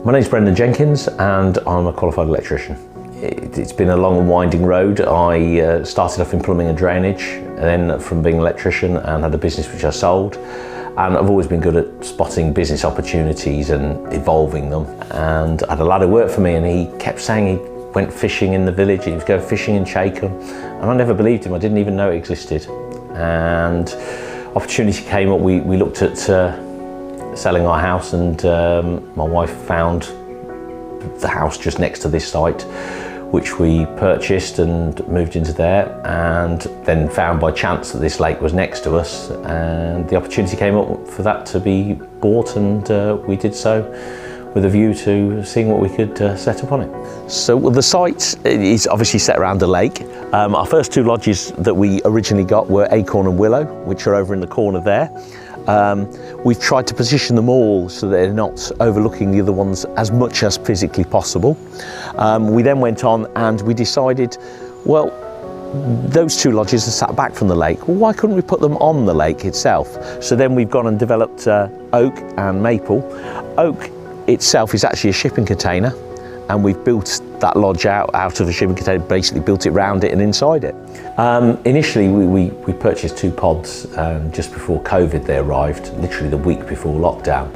My name's Brendan Jenkins and I'm a qualified electrician. It's been a long and winding road. I started off in plumbing and drainage, and then from being an electrician and had a business which I sold. And I've always been good at spotting business opportunities and evolving them. And I had a lad who worked for me, and he kept saying he went fishing in the village, he was going fishing in Chacombe, and I never believed him. I didn't even know it existed. And opportunity came up. We looked at selling our house, and my wife found the house just next to this site, which we purchased and moved into there, and then found by chance that this lake was next to us, and the opportunity came up for that to be bought, and we did so with a view to seeing what we could set up on it. So the site is obviously set around the lake. Our first two lodges that we originally got were Acorn and Willow, which are over in the corner there. We've tried to position them all so that they're not overlooking the other ones as much as physically possible. We then went on and we decided, well, those two lodges are sat back from the lake. Well, why couldn't we put them on the lake itself? So then we've gone and developed oak and maple. Oak itself is actually a shipping container, and we've built that lodge out of a shipping container, basically built it round it and inside it. Initially we purchased two pods just before COVID. They arrived literally the week before lockdown,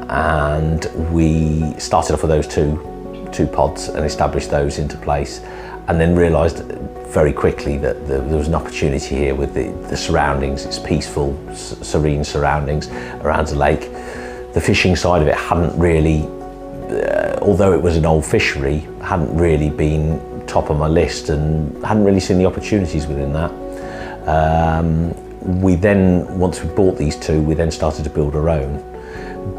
and we started off with those two pods and established those into place, and then realised very quickly that there was an opportunity here with the surroundings. It's peaceful, serene surroundings around the lake. The fishing side of it hadn't really, although it was an old fishery, hadn't really been top of my list, and hadn't really seen the opportunities within that. We then, once we bought these two, we then started to build our own,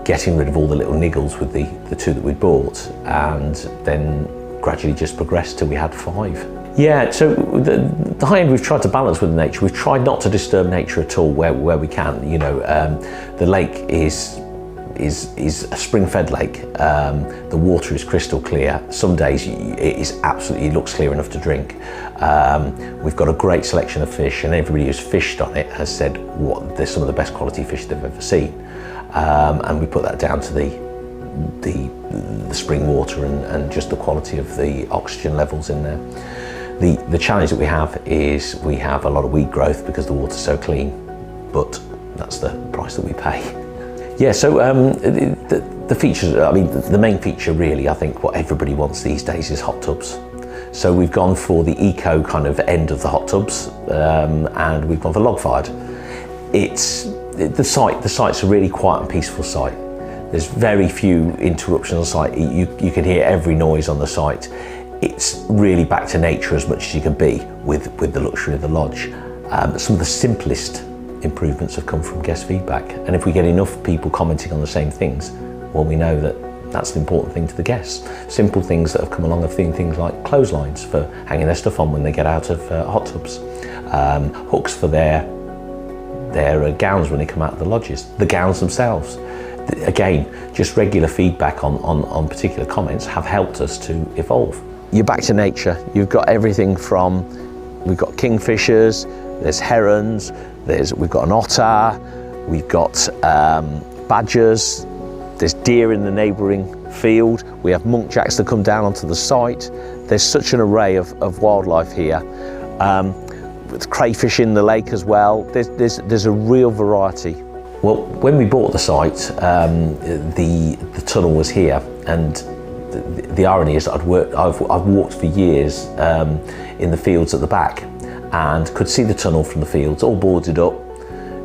getting rid of all the little niggles with the two that we bought, and then gradually just progressed till we had 5. Yeah, so the high end we've tried to balance with nature. We've tried not to disturb nature at all where we can. You know, the lake is a spring-fed lake. The water is crystal clear. Some days it looks clear enough to drink. We've got a great selection of fish, and everybody who's fished on it has said they're some of the best quality fish they've ever seen. And we put that down to the spring water and just the quality of the oxygen levels in there. The challenge that we have is we have a lot of weed growth because the water's so clean, but that's the price that we pay. Yeah, so the features, I mean, the main feature really, I think what everybody wants these days is hot tubs. So we've gone for the eco kind of end of the hot tubs, and we've gone for log-fired. The site's a really quiet and peaceful site. There's very few interruptions on the site. You can hear every noise on the site. It's really back to nature as much as you can be with the luxury of the lodge. Some of the simplest improvements have come from guest feedback, and if we get enough people commenting on the same things, well, we know that that's the important thing to the guests. Simple things that have come along have been things like clotheslines for hanging their stuff on when they get out of hot tubs, hooks for their gowns when they come out of the lodges, the gowns themselves. Again, just regular feedback on particular comments have helped us to evolve. You're back to nature. You've got everything from, we've got kingfishers, there's herons, we've got an otter, we've got badgers, there's deer in the neighbouring field, we have muntjacs that come down onto the site. There's such an array of wildlife here. With crayfish in the lake as well. There's a real variety. Well, when we bought the site, the tunnel was here, and the irony is that I've walked for years in the fields at the back, and could see the tunnel from the fields, all boarded up,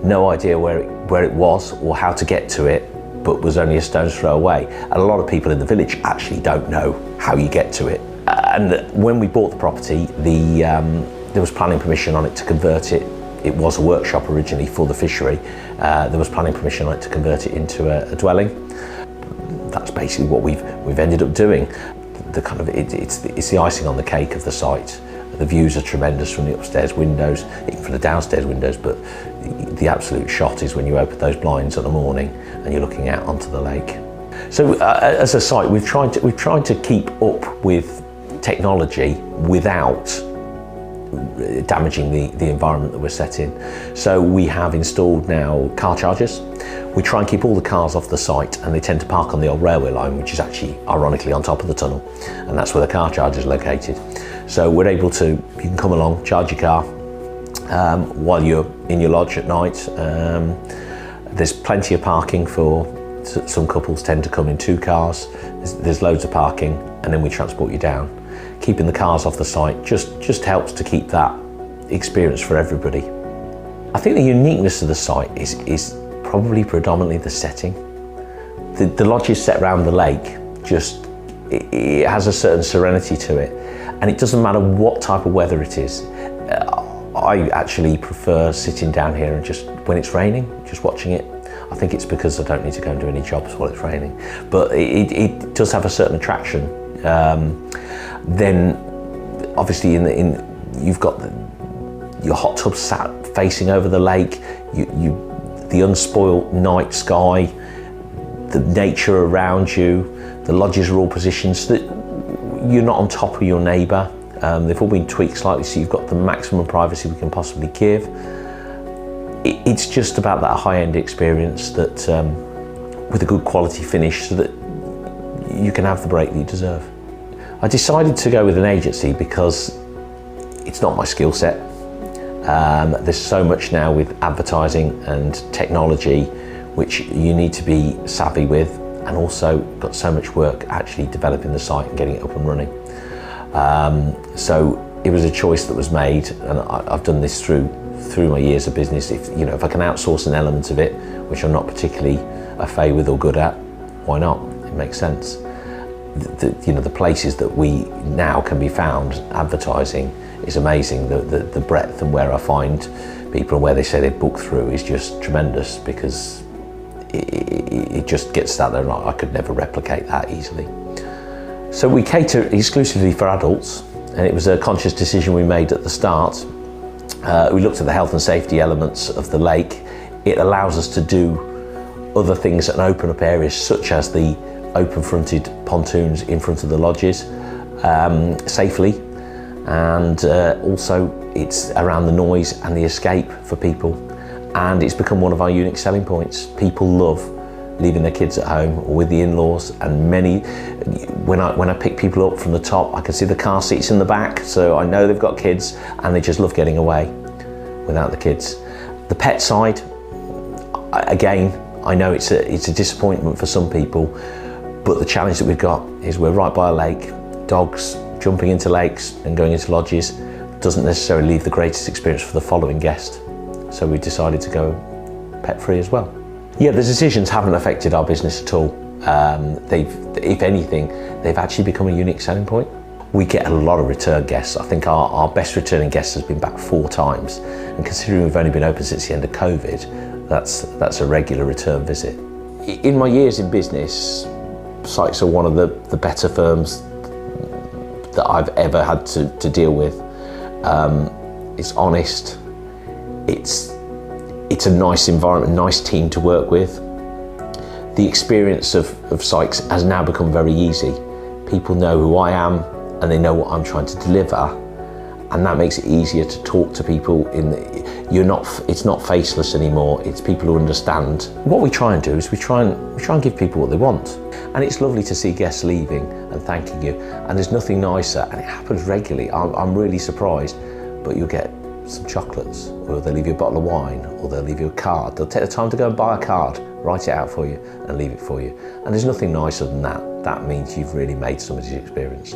no idea where it was or how to get to it, but was only a stone's throw away. And a lot of people in the village actually don't know how you get to it. And when we bought the property, there was planning permission on it to convert it. It was a workshop originally for the fishery. There was planning permission on it to convert it into a dwelling. That's basically what we've ended up doing. It's the icing on the cake of the site. The views are tremendous from the upstairs windows, even from the downstairs windows, but the absolute shot is when you open those blinds in the morning and you're looking out onto the lake. So as a site, we've tried to keep up with technology without damaging the environment that we're set in. So we have installed now car chargers. We try and keep all the cars off the site, and they tend to park on the old railway line, which is actually ironically on top of the tunnel, and that's where the car charger is located. So we're able to, you can come along, charge your car while you're in your lodge at night. There's plenty of parking for, some couples tend to come in 2 cars. There's loads of parking, and then we transport you down. Keeping the cars off the site just helps to keep that experience for everybody. I think the uniqueness of the site is probably predominantly the setting. The lodge is set around the lake, it has a certain serenity to it, and it doesn't matter what type of weather it is. I actually prefer sitting down here and just, when it's raining, just watching it. I think it's because I don't need to go and do any jobs while it's raining, but it does have a certain attraction. Then obviously you've got your hot tub sat facing over the lake, the unspoilt night sky, the nature around you, the lodges are all positioned so that you're not on top of your neighbour. They've all been tweaked slightly so you've got the maximum privacy we can possibly give. It's just about that high-end experience that with a good quality finish so that you can have the break that you deserve. I decided to go with an agency because it's not my skill set. There's so much now with advertising and technology which you need to be savvy with, and also got so much work actually developing the site and getting it up and running. So it was a choice that was made, and I've done this through my years of business. If I can outsource an element of it, which I'm not particularly au fait with or good at, why not? It makes sense. The places that we now can be found advertising is amazing. The breadth and where I find people and where they say they book through is just tremendous, because it just gets out there, and I could never replicate that easily. So we cater exclusively for adults, and it was a conscious decision we made at the start. We looked at the health and safety elements of the lake. It allows us to do other things and open up areas such as the open-fronted pontoons in front of the lodges safely, and also it's around the noise and the escape for people, and it's become one of our unique selling points. People love leaving their kids at home or with the in-laws, and when I pick people up from the top, I can see the car seats in the back, so I know they've got kids and they just love getting away without the kids. The pet side, again, I know it's a disappointment for some people, but the challenge that we've got is we're right by a lake. Dogs jumping into lakes and going into lodges doesn't necessarily leave the greatest experience for the following guest, so we decided to go pet-free as well. Yeah, the decisions haven't affected our business at all. If anything, they've actually become a unique selling point. We get a lot of return guests. I think our best returning guest has been back 4 times, and considering we've only been open since the end of COVID, that's a regular return visit. In my years in business, Sykes are one of the better firms that I've ever had to deal with. It's honest, it's a nice environment, nice team to work with. The experience of Sykes has now become very easy. People know who I am and they know what I'm trying to deliver, and that makes it easier to talk to people. It's not faceless anymore, it's people who understand. What we try and do is we try and give people what they want. And it's lovely to see guests leaving and thanking you, and there's nothing nicer, and it happens regularly. I'm really surprised, but you'll get some chocolates, or they'll leave you a bottle of wine, or they'll leave you a card. They'll take the time to go and buy a card, write it out for you and leave it for you. And there's nothing nicer than that. That means you've really made somebody's experience.